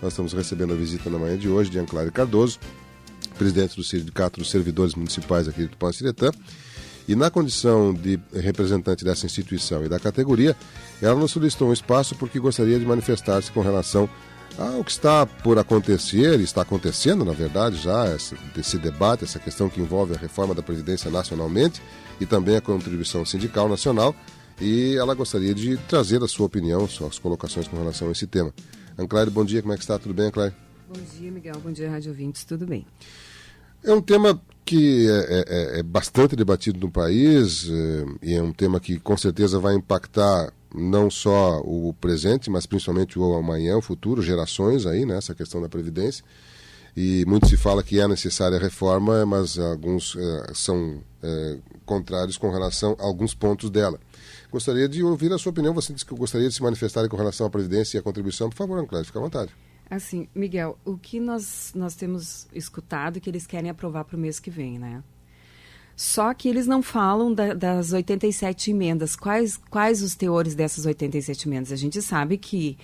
Nós estamos recebendo a visita na manhã de hoje de Anclare Cardoso, presidente do Sindicato dos Servidores Municipais aqui de Tupã-Ciretã. E na condição de representante dessa instituição e da categoria, ela nos solicitou um espaço porque gostaria de manifestar-se com relação ao que está por acontecer, e está acontecendo, na verdade, já esse debate, essa questão que envolve a reforma da Previdência nacionalmente e também a contribuição sindical nacional, e ela gostaria de trazer a sua opinião, suas colocações com relação a esse tema. Anclare, bom dia, como é que está? Tudo bem, Anclare? Bom dia, Miguel. Bom dia, Rádio Ouvintes. Tudo bem? É um tema que é bastante debatido no país e é um tema que com certeza vai impactar não só o presente, mas principalmente o amanhã, o futuro, gerações aí, né, essa questão da Previdência. E muito se fala que é necessária a reforma, mas alguns são contrários com relação a alguns pontos dela. Gostaria de ouvir a sua opinião. Você disse que gostaria de se manifestar com relação à Previdência e à contribuição. Por favor, Anclare, fique à vontade. Assim, Miguel, o que nós temos escutado é que eles querem aprovar para o mês que vem, né? Só que eles não falam das 87 emendas. Quais os teores dessas 87 emendas? A gente sabe que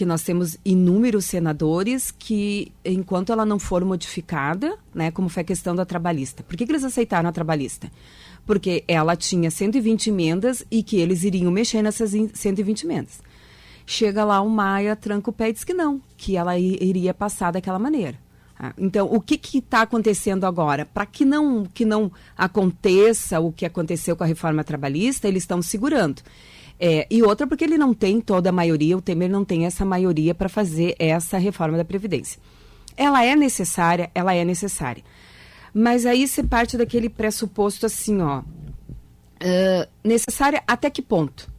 nós temos inúmeros senadores que, enquanto ela não for modificada, né, como foi a questão da trabalhista. Por que eles aceitaram a trabalhista? Porque ela tinha 120 emendas e que eles iriam mexer nessas 120 emendas. Chega lá o Maia, tranca o pé e diz que não, que ela iria passar daquela maneira. Então, o que está acontecendo agora? Para que não aconteça o que aconteceu com a reforma trabalhista, eles estão segurando. E outra, porque ele não tem toda a maioria, o Temer não tem essa maioria para fazer essa reforma da Previdência. Ela é necessária. Mas aí você parte daquele pressuposto assim, necessária até que ponto?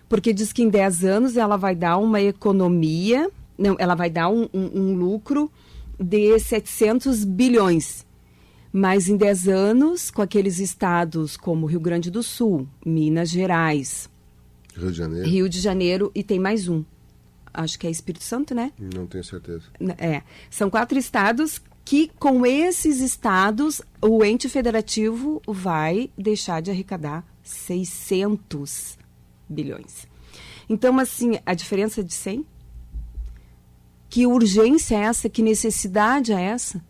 Porque diz que em 10 anos ela vai dar uma economia, ela vai dar um lucro de 700 bilhões. Mas em 10 anos, com aqueles estados como Rio Grande do Sul, Minas Gerais, Rio de Janeiro e tem mais um. Acho que é Espírito Santo, né? Não tenho certeza. São 4 estados que, com esses estados, o ente federativo vai deixar de arrecadar 600 bilhões. Então, assim, a diferença de 100? Que urgência é essa? Que necessidade é essa?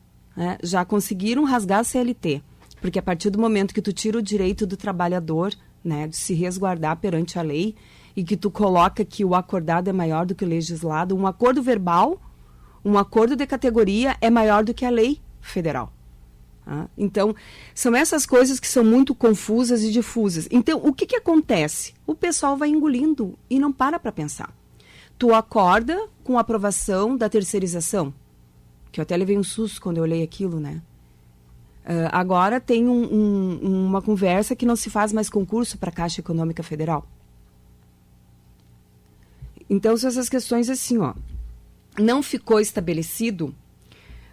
Já conseguiram rasgar a CLT. Porque a partir do momento que tu tira o direito do trabalhador, né, de se resguardar perante a lei, e que tu coloca que o acordado é maior do que o legislado, um acordo verbal, um acordo de categoria é maior do que a lei federal. Então, são essas coisas que são muito confusas e difusas. Então, o que acontece? O pessoal vai engolindo e não para pensar. Tu acorda com a aprovação da terceirização, que eu até levei um susto quando eu olhei aquilo, né? Agora tem uma conversa que não se faz mais concurso para a Caixa Econômica Federal. Então, são essas questões assim, não ficou estabelecido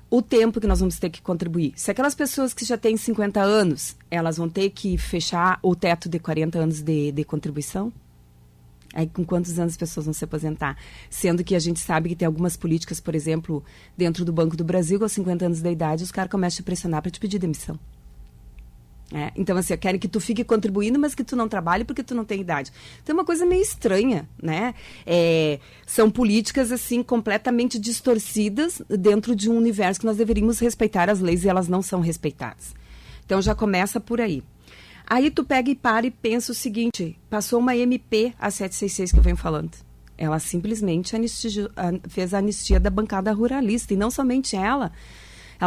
o tempo que nós vamos ter que contribuir. Se aquelas pessoas que já têm 50 anos, elas vão ter que fechar o teto de 40 anos de contribuição? Aí com quantos anos as pessoas vão se aposentar? Sendo que a gente sabe que tem algumas políticas, por exemplo, dentro do Banco do Brasil, com 50 anos de idade, os caras começam a te pressionar para te pedir demissão. Então, assim, querem que tu fique contribuindo, mas que tu não trabalhe porque tu não tem idade. Então, é uma coisa meio estranha, né? São políticas, assim, completamente distorcidas dentro de um universo que nós deveríamos respeitar as leis e elas não são respeitadas. Então, já começa por aí. Aí tu pega e para e pensa o seguinte, passou uma MP, a 766 que eu venho falando. Ela simplesmente fez a anistia da bancada ruralista, e não somente ela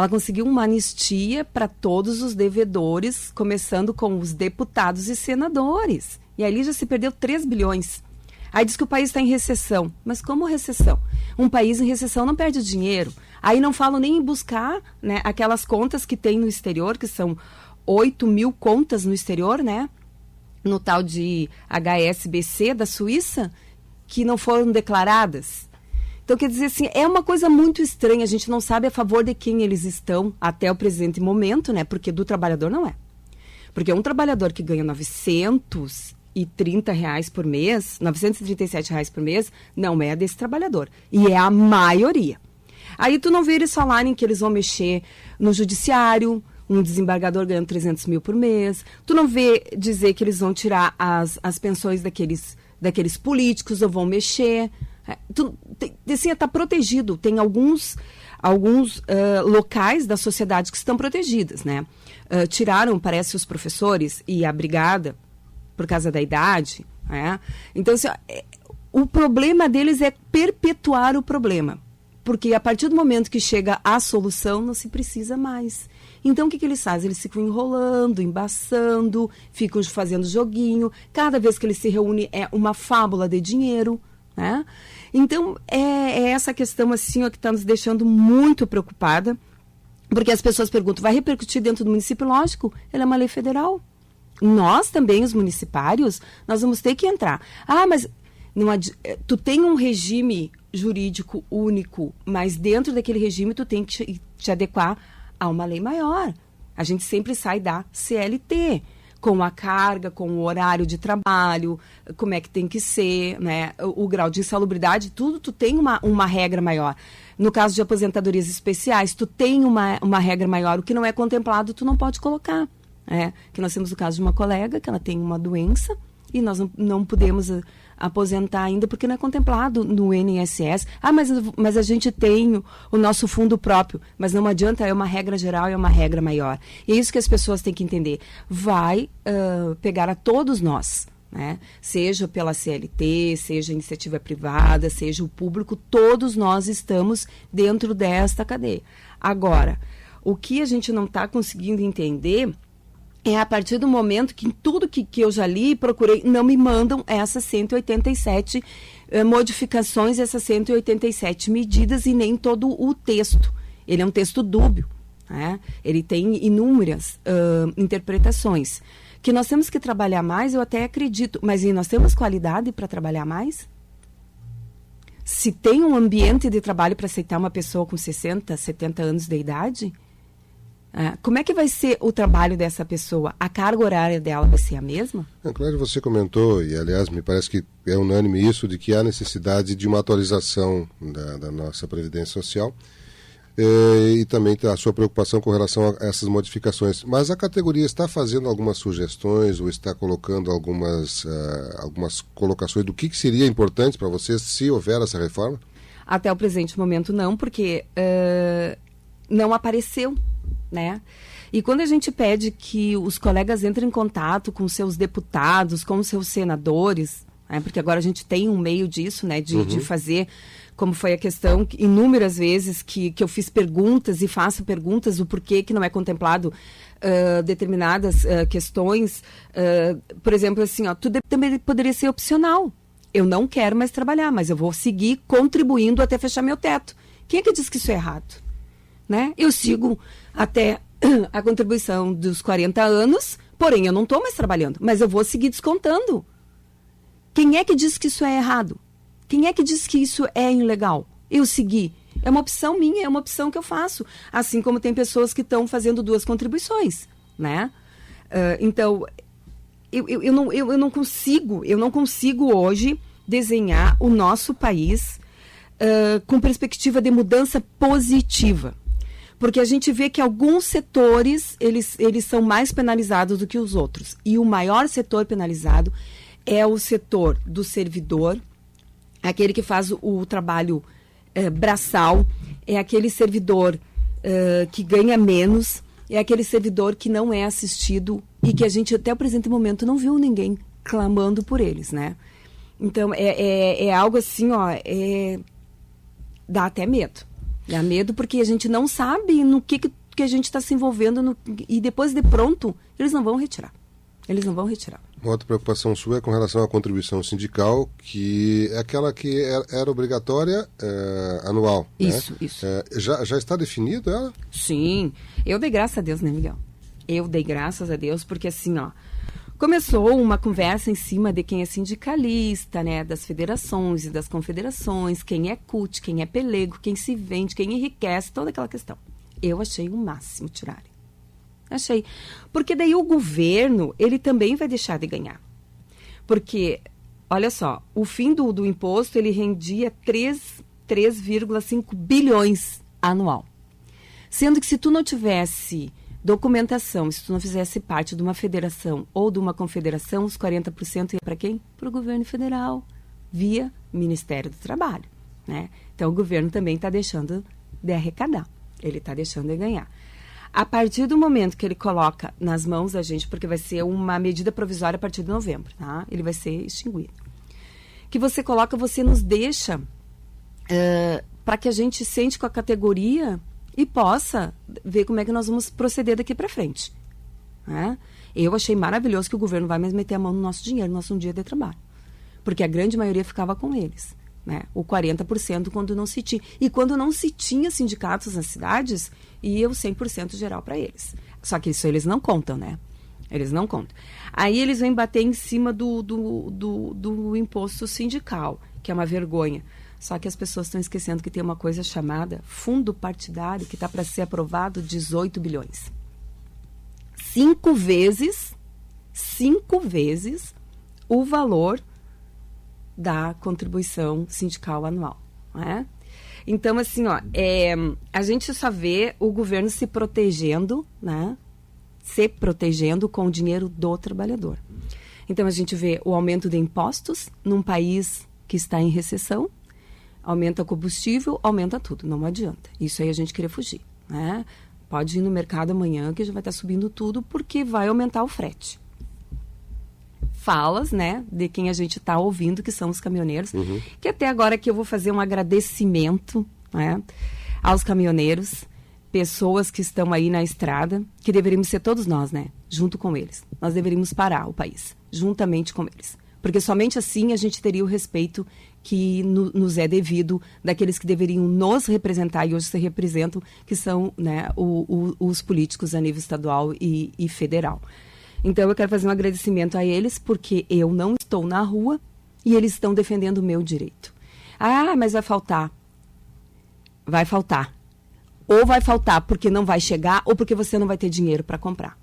conseguiu uma anistia para todos os devedores, começando com os deputados e senadores. E ali já se perdeu 3 bilhões. Aí diz que o país está em recessão. Mas como recessão? Um país em recessão não perde dinheiro. Aí não falam nem em buscar, né, aquelas contas que tem no exterior, que são 8 mil contas no exterior, né? No tal de HSBC da Suíça, que não foram declaradas. Então, quer dizer assim, é uma coisa muito estranha, a gente não sabe a favor de quem eles estão até o presente momento, né? Porque do trabalhador não é. Porque um trabalhador que ganha R$930 por mês, R$937 por mês, não é desse trabalhador. E é a maioria. Aí tu não vê eles falarem que eles vão mexer no judiciário, um desembargador ganhando 300 mil por mês. Tu não vê dizer que eles vão tirar as pensões daqueles políticos ou vão mexer. Assim, está protegido. Tem alguns locais da sociedade que estão protegidas, né? Tiraram, parece, os professores e a brigada por causa da idade, né? Então, assim, o problema deles é perpetuar o problema. Porque a partir do momento que chega a solução, não se precisa mais. Então, o que eles fazem? Eles ficam enrolando, embaçando, ficam fazendo joguinho. Cada vez que eles se reúnem é uma fábula de dinheiro, né? Então, é essa questão assim, ó, que está nos deixando muito preocupada, porque as pessoas perguntam, vai repercutir dentro do município? Lógico, ela é uma lei federal. Nós também, os municipários, nós vamos ter que entrar. Mas tu tem um regime jurídico único, mas dentro daquele regime tu tem que te adequar a uma lei maior. A gente sempre sai da CLT, com a carga, com o horário de trabalho, como é que tem que ser, né? O grau de insalubridade, tudo, tu tem uma regra maior. No caso de aposentadorias especiais, tu tem uma regra maior. O que não é contemplado, tu não pode colocar. Que nós temos o caso de uma colega, que ela tem uma doença, e nós não podemos aposentar ainda porque não é contemplado no INSS. Mas a gente tem o nosso fundo próprio, mas não adianta, é uma regra geral, é uma regra maior. E é isso que as pessoas têm que entender. Vai pegar a todos nós, né? Seja pela CLT, seja iniciativa privada, seja o público, todos nós estamos dentro desta cadeia. Agora, o que a gente não está conseguindo entender é a partir do momento que em tudo que eu já li e procurei, não me mandam essas 187 modificações, essas 187 medidas e nem todo o texto. Ele é um texto dúbio, né? Ele tem inúmeras interpretações. Que nós temos que trabalhar mais, eu até acredito, mas nós temos qualidade para trabalhar mais? Se tem um ambiente de trabalho para aceitar uma pessoa com 60, 70 anos de idade, como é que vai ser o trabalho dessa pessoa? A carga horária dela vai ser a mesma? Claro, você comentou, e aliás me parece que é unânime isso, de que há necessidade de uma atualização da nossa Previdência Social e também a sua preocupação com relação a essas modificações. Mas a categoria está fazendo algumas sugestões ou está colocando algumas colocações do que seria importante para vocês se houver essa reforma? Até o presente momento não, porque não apareceu, né? E quando a gente pede que os colegas entrem em contato com seus deputados, com seus senadores, né? Porque agora a gente tem um meio disso, né? De fazer, como foi a questão, inúmeras vezes que eu fiz perguntas e faço perguntas, o porquê que não é contemplado determinadas questões. Por exemplo, assim, tudo também poderia ser opcional. Eu não quero mais trabalhar, mas eu vou seguir contribuindo até fechar meu teto. Quem é que diz que isso é errado? Né? Eu sigo até a contribuição dos 40 anos, porém eu não estou mais trabalhando, mas eu vou seguir descontando. Quem é que diz que isso é errado? Quem é que diz que isso é ilegal? Eu seguir. É uma opção minha, é uma opção que eu faço. Assim como tem pessoas que estão fazendo 2 contribuições, né? Então, eu não consigo hoje desenhar o nosso país com perspectiva de mudança positiva. Porque a gente vê que alguns setores, eles são mais penalizados do que os outros. E o maior setor penalizado é o setor do servidor, aquele que faz o trabalho braçal, é aquele servidor que ganha menos, é aquele servidor que não é assistido e que a gente até o presente momento não viu ninguém clamando por eles, né? Então, é algo assim, dá até medo. Dá medo porque a gente não sabe no que a gente está se envolvendo e depois de pronto, eles não vão retirar. Eles não vão retirar. Uma outra preocupação sua é com relação à contribuição sindical, que é aquela que era obrigatória anual. Isso, né? Isso. Já está definido ela? Sim. Eu dei graças a Deus, né, Miguel? Eu dei graças a Deus porque assim, começou uma conversa em cima de quem é sindicalista, né, das federações e das confederações, quem é CUT, quem é pelego, quem se vende, quem enriquece, toda aquela questão. Eu achei o máximo tirarem. Achei. Porque daí o governo, ele também vai deixar de ganhar. Porque, olha só, o fim do imposto, ele rendia 3,5 bilhões anual. Sendo que se tu não tivesse documentação, se tu não fizesse parte de uma federação ou de uma confederação, os 40% ia para quem? Para o governo federal. via Ministério do Trabalho, né? Então, o governo também está deixando de arrecadar, ele está deixando de ganhar. A partir do momento que ele coloca nas mãos da gente, porque vai ser uma medida provisória a partir de novembro, tá? Ele vai ser extinguido. Que você coloca, você nos deixa para que a gente sente com a categoria e possa ver como é que nós vamos proceder daqui para frente, né? Eu achei maravilhoso que o governo vai mais meter a mão no nosso dinheiro, no nosso dia de trabalho. Porque a grande maioria ficava com eles, né? O 40% quando não se tinha. E quando não se tinha sindicatos nas cidades, ia o 100% geral para eles. Só que isso eles não contam, né? Eles não contam. Aí eles vêm bater em cima do imposto sindical, que é uma vergonha. Só que as pessoas estão esquecendo que tem uma coisa chamada fundo partidário, que está para ser aprovado 18 bilhões. 5 vezes o valor da contribuição sindical anual, né? Então, assim, ó, a gente só vê o governo se protegendo, né? Se protegendo com o dinheiro do trabalhador. Então, a gente vê o aumento de impostos num país que está em recessão, aumenta o combustível, aumenta tudo, não adianta. Isso aí a gente queria fugir, né? Pode ir no mercado amanhã que já vai estar subindo tudo porque vai aumentar o frete. Falas, né, de quem a gente está ouvindo, que são os caminhoneiros, que até agora que eu vou fazer um agradecimento, né, aos caminhoneiros, pessoas que estão aí na estrada, que deveríamos ser todos nós, né, junto com eles. Nós deveríamos parar o país, juntamente com eles. Porque somente assim a gente teria o respeito que nos é devido daqueles que deveriam nos representar e hoje se representam, que são, né, os políticos a nível estadual e federal. Então, eu quero fazer um agradecimento a eles, porque eu não estou na rua e eles estão defendendo o meu direito. Ah, mas vai faltar. Vai faltar. Ou vai faltar porque não vai chegar, ou porque você não vai ter dinheiro para comprar.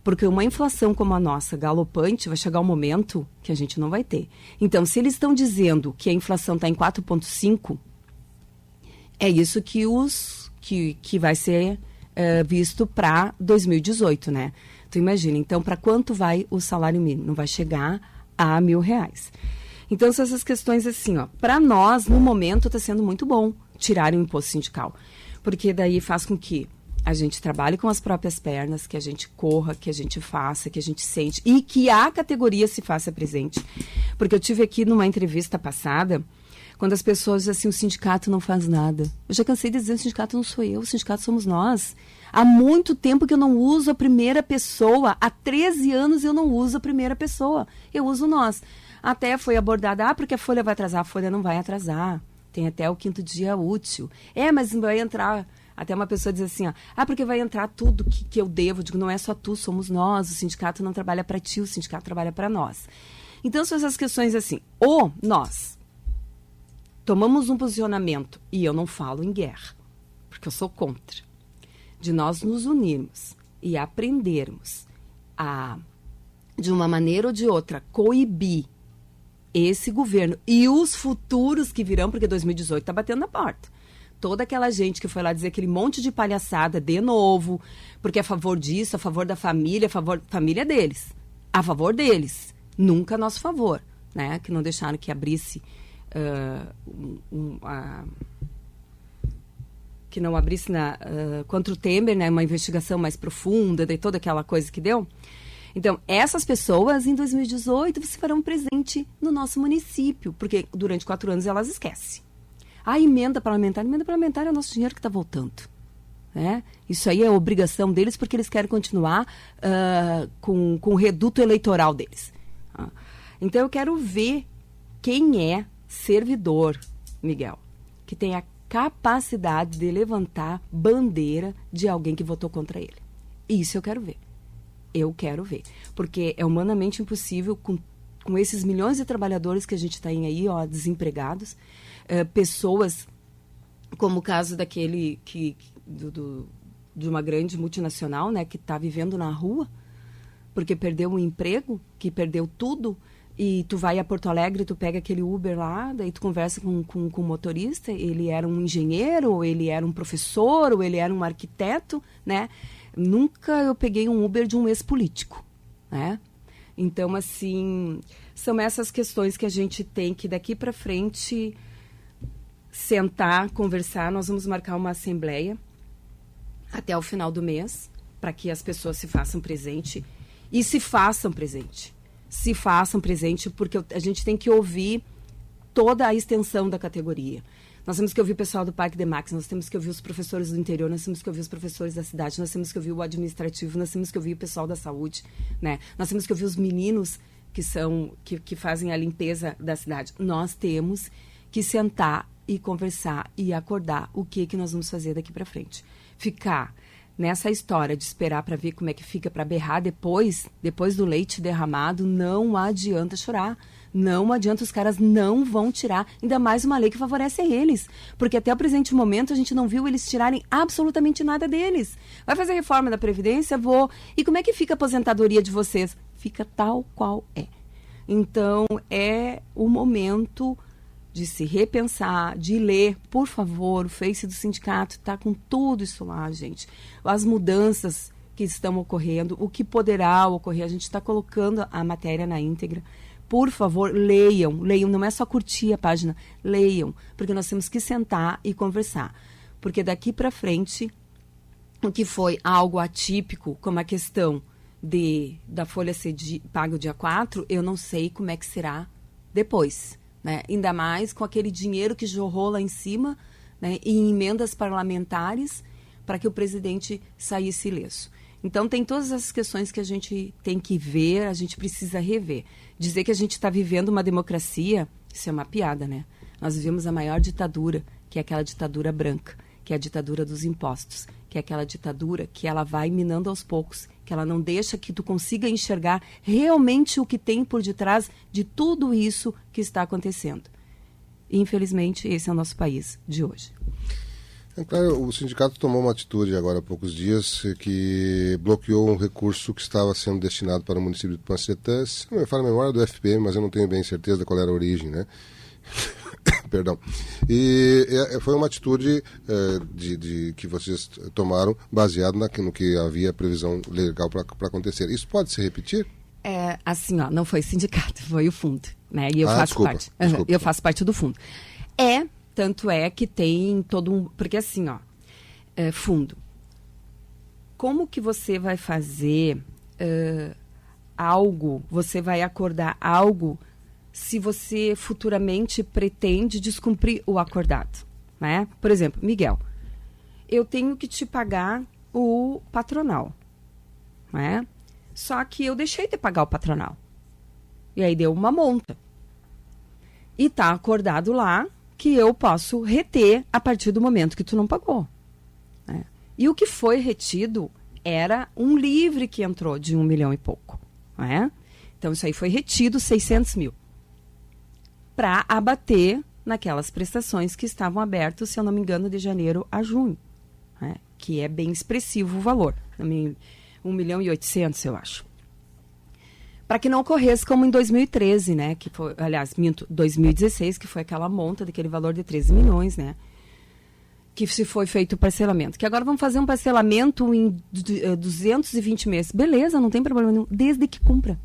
Porque uma inflação como a nossa, galopante, vai chegar um momento que a gente não vai ter. Então, se eles estão dizendo que a inflação está em 4,5, é isso que vai ser visto para 2018, né? Tu imagina, então, para quanto vai o salário mínimo? Não vai chegar a R$1.000. Então, são essas questões assim, ó. Para nós, no momento, está sendo muito bom tirar o imposto sindical. Porque daí faz com que a gente trabalhe com as próprias pernas, que a gente corra, que a gente faça, que a gente sente e que a categoria se faça presente. Porque eu tive aqui numa entrevista passada, quando as pessoas dizem assim, o sindicato não faz nada. Eu já cansei de dizer, o sindicato não sou eu, o sindicato somos nós. Há muito tempo que eu não uso a primeira pessoa. Há 13 anos eu não uso a primeira pessoa. Eu uso nós. Até foi abordada, porque a folha vai atrasar. A folha não vai atrasar. Tem até o 5º dia útil. Mas vai entrar... Até uma pessoa diz assim, ó, porque vai entrar tudo que eu devo. Eu digo, não é só tu, somos nós. O sindicato não trabalha para ti, o sindicato trabalha para nós. Então, são essas questões assim. Ou nós tomamos um posicionamento, e eu não falo em guerra, porque eu sou contra, de nós nos unirmos e aprendermos a, de uma maneira ou de outra, coibir esse governo e os futuros que virão, porque 2018 está batendo na porta. Toda aquela gente que foi lá dizer aquele monte de palhaçada de novo, porque é a favor disso, a favor da família, a favor família deles, a favor deles, nunca a nosso favor, né? Que não deixaram que abrisse que não abrisse contra o Temer, né, uma investigação mais profunda, de toda aquela coisa que deu. Então, essas pessoas, em 2018, se farão presente no nosso município, porque durante 4 anos elas esquecem. A emenda parlamentar é o nosso dinheiro que está voltando. Né? Isso aí é obrigação deles, porque eles querem continuar com o reduto eleitoral deles. Então, eu quero ver quem é servidor, Miguel, que tem a capacidade de levantar bandeira de alguém que votou contra ele. Isso eu quero ver. Eu quero ver. Porque é humanamente impossível, com esses milhões de trabalhadores que a gente tem aí, ó, desempregados, pessoas, como o caso daquele de uma grande multinacional, né, que está vivendo na rua, porque perdeu um emprego, que perdeu tudo, e tu vai a Porto Alegre, tu pega aquele Uber lá, daí tu conversa com o motorista, ele era um engenheiro, ou ele era um professor, ou ele era um arquiteto, né? Nunca eu peguei um Uber de um ex-político, né? Então, assim, são essas questões que a gente tem que daqui para frente sentar, conversar. Nós vamos marcar uma assembleia até o final do mês para que as pessoas se façam presente e se façam presente. Se façam presente, porque a gente tem que ouvir toda a extensão da categoria. Nós temos que ouvir o pessoal do Parque Demax, nós temos que ouvir os professores do interior, nós temos que ouvir os professores da cidade, nós temos que ouvir o administrativo, nós temos que ouvir o pessoal da saúde, né? Nós temos que ouvir os meninos que fazem a limpeza da cidade. Nós temos que sentar e conversar e acordar o que nós vamos fazer daqui para frente. Ficar nessa história de esperar para ver como é que fica, para berrar depois do leite derramado, não adianta chorar. Não adianta, os caras não vão tirar, ainda mais uma lei que favorece a eles. Porque até o presente momento a gente não viu eles tirarem absolutamente nada deles. Vai fazer reforma da Previdência? Vou. E como é que fica a aposentadoria de vocês? Fica tal qual é. Então, é o momento de se repensar, de ler, por favor, o Face do sindicato está com tudo isso lá, gente. As mudanças que estão ocorrendo, o que poderá ocorrer, a gente está colocando a matéria na íntegra. Por favor, leiam, não é só curtir a página, leiam, porque nós temos que sentar e conversar. Porque daqui para frente, o que foi algo atípico, como a questão da folha ser paga o dia 4, eu não sei como é que será depois, né? Ainda mais com aquele dinheiro que jorrou lá em cima, né? Em emendas parlamentares, para que o presidente saísse ileso. Então, tem todas essas questões que a gente tem que ver, a gente precisa rever. Dizer que a gente está vivendo uma democracia, isso é uma piada, né? Nós vivemos a maior ditadura, que é aquela ditadura branca, que é a ditadura dos impostos, que é aquela ditadura que ela vai minando aos poucos, que ela não deixa que tu consiga enxergar realmente o que tem por detrás de tudo isso que está acontecendo. E, infelizmente, esse é o nosso país de hoje. É claro, o sindicato tomou uma atitude agora há poucos dias que bloqueou um recurso que estava sendo destinado para o município de Tupanciretã, se não me falha a memória do FPM, mas eu não tenho bem certeza de qual era a origem, né? Perdão. E foi uma atitude que vocês tomaram baseado no que havia previsão legal para acontecer. Isso pode se repetir? É, assim, ó, não foi sindicato, foi o fundo, né? E eu faço parte. Desculpa. Eu faço parte do fundo. Tanto é que tem todo um... Porque assim, ó, fundo. Como que você vai fazer algo, você vai acordar algo se você futuramente pretende descumprir o acordado, né? Por exemplo, Miguel, eu tenho que te pagar o patronal, né? Só que eu deixei de pagar o patronal. E aí deu uma monta. E tá acordado lá que eu posso reter a partir do momento que tu não pagou, né? E o que foi retido era um livre que entrou de 1 milhão e pouco, né? Então, isso aí foi retido 600 mil para abater naquelas prestações que estavam abertas, se eu não me engano, de janeiro a junho, né? Que é bem expressivo o valor, 1 milhão e 800, eu acho. Para que não ocorresse como em 2013, né? Que foi, aliás, 2016, que foi aquela monta daquele valor de 13 milhões, né? Que se foi feito o parcelamento. Que agora vamos fazer um parcelamento em 220 meses. Beleza, não tem problema nenhum, desde que cumpra.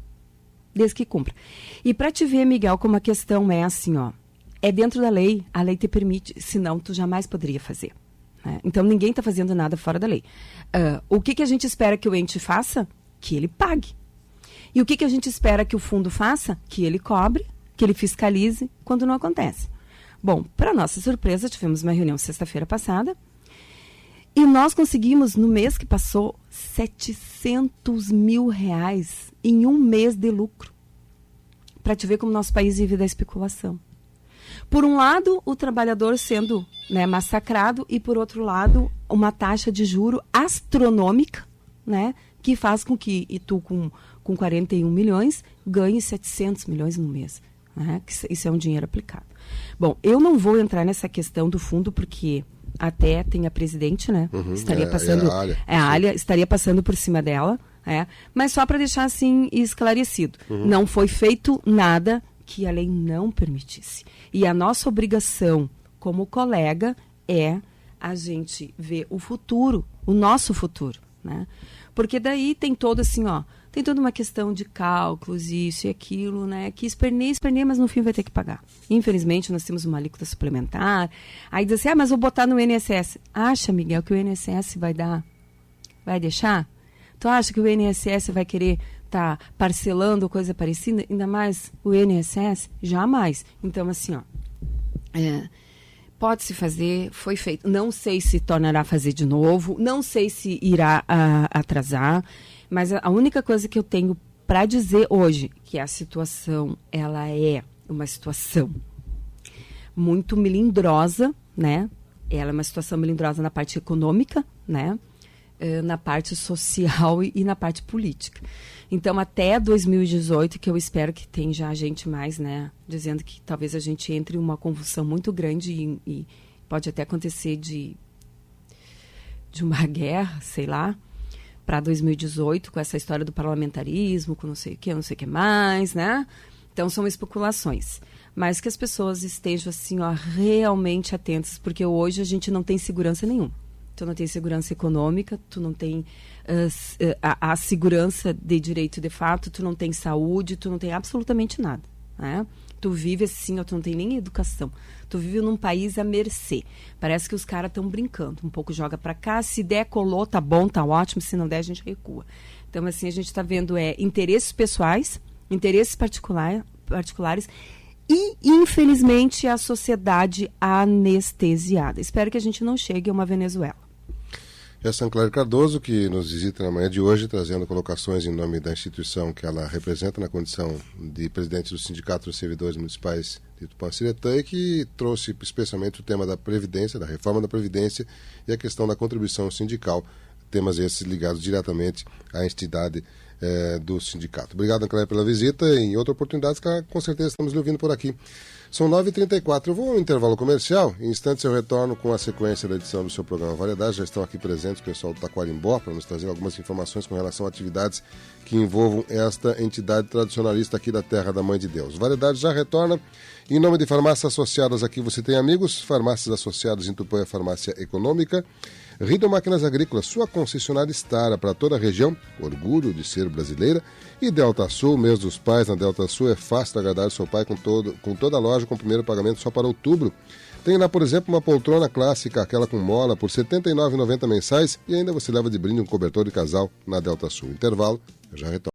Desde que cumpra. E para te ver, Miguel, como a questão é assim, ó. É dentro da lei, a lei te permite, senão tu jamais poderia fazer, né? Então, ninguém está fazendo nada fora da lei. O que a gente espera que o ente faça? Que ele pague. E o que a gente espera que o fundo faça? Que ele cobre, que ele fiscalize quando não acontece. Bom, para nossa surpresa, tivemos uma reunião sexta-feira passada e nós conseguimos, no mês que passou, 700 mil reais em um mês de lucro. Para te ver como nosso país vive da especulação. Por um lado, o trabalhador sendo, né, massacrado e, por outro lado, uma taxa de juro astronômica, né, que faz com que tu, com 41 milhões, ganhe 700 milhões no mês, né? Isso é um dinheiro aplicado. Bom, eu não vou entrar nessa questão do fundo, porque até tem a presidente, né? Estaria passando, a Alia estaria passando por cima dela, mas só para deixar assim esclarecido. Não foi feito nada que a lei não permitisse. E a nossa obrigação como colega é a gente ver o futuro, o nosso futuro, né? Porque daí tem todo assim, ó, tem toda uma questão de cálculos, isso e aquilo, né? Que esperneia, mas no fim vai ter que pagar. Infelizmente, nós temos uma alíquota suplementar. Aí diz assim, mas vou botar no INSS. Acha, Miguel, que o INSS vai dar? Vai deixar? Tu acha que o INSS vai querer estar parcelando coisa parecida? Ainda mais o INSS? Jamais. Então, assim, ó, pode-se fazer, foi feito. Não sei se tornará a fazer de novo, não sei se irá atrasar, mas a única coisa que eu tenho para dizer hoje, que a situação, ela é uma situação muito melindrosa, né? Ela é uma situação melindrosa na parte econômica, né? Na parte social e na parte política. Então, até 2018, que eu espero que tenha já gente mais, né, dizendo que talvez a gente entre em uma convulsão muito grande e pode até acontecer de uma guerra, sei lá, para 2018, com essa história do parlamentarismo, com não sei o que mais, né? Então, são especulações. Mas que as pessoas estejam, assim, ó, realmente atentas, porque hoje a gente não tem segurança nenhuma. Tu não tem segurança econômica, tu não tem a segurança de direito de fato, tu não tem saúde, tu não tem absolutamente nada, né? Tu vive assim, ó, tu não tem nem educação. Tu vive num país à mercê. Parece que os caras estão brincando. Um pouco joga para cá, se der, colou, tá bom, tá ótimo, se não der, a gente recua. Então, assim, a gente está vendo interesses pessoais, interesses particulares e, infelizmente, a sociedade anestesiada. Espero que a gente não chegue a uma Venezuela. É a Sancler Cardoso, que nos visita na manhã de hoje, trazendo colocações em nome da instituição que ela representa na condição de presidente do Sindicato dos Servidores Municipais de Tupã-Ciretã, e que trouxe especialmente o tema da Previdência, da reforma da Previdência e a questão da contribuição sindical, temas esses ligados diretamente à entidade do sindicato. Obrigado, Sancler, pela visita e em outra oportunidade, com certeza estamos lhe ouvindo por aqui. São 9h34. Eu vou ao intervalo comercial. Em instantes eu retorno com a sequência da edição do seu programa Variedade. Já estão aqui presentes o pessoal do Taquarimbó para nos trazer algumas informações com relação a atividades que envolvam esta entidade tradicionalista aqui da Terra da Mãe de Deus. Variedade já retorna. Em nome de Farmácias Associadas, aqui você tem amigos. Farmácias Associadas em Tupã é Farmácia Econômica. Riedel Máquinas Agrícolas, sua concessionária Stara para toda a região, orgulho de ser brasileira. E Delta Sul, mês dos pais na Delta Sul, é fácil de agradar seu pai com toda a loja, com o primeiro pagamento só para outubro. Tem lá, por exemplo, uma poltrona clássica, aquela com mola, por R$ 79,90 mensais, e ainda você leva de brinde um cobertor de casal na Delta Sul. Intervalo, eu já retorno.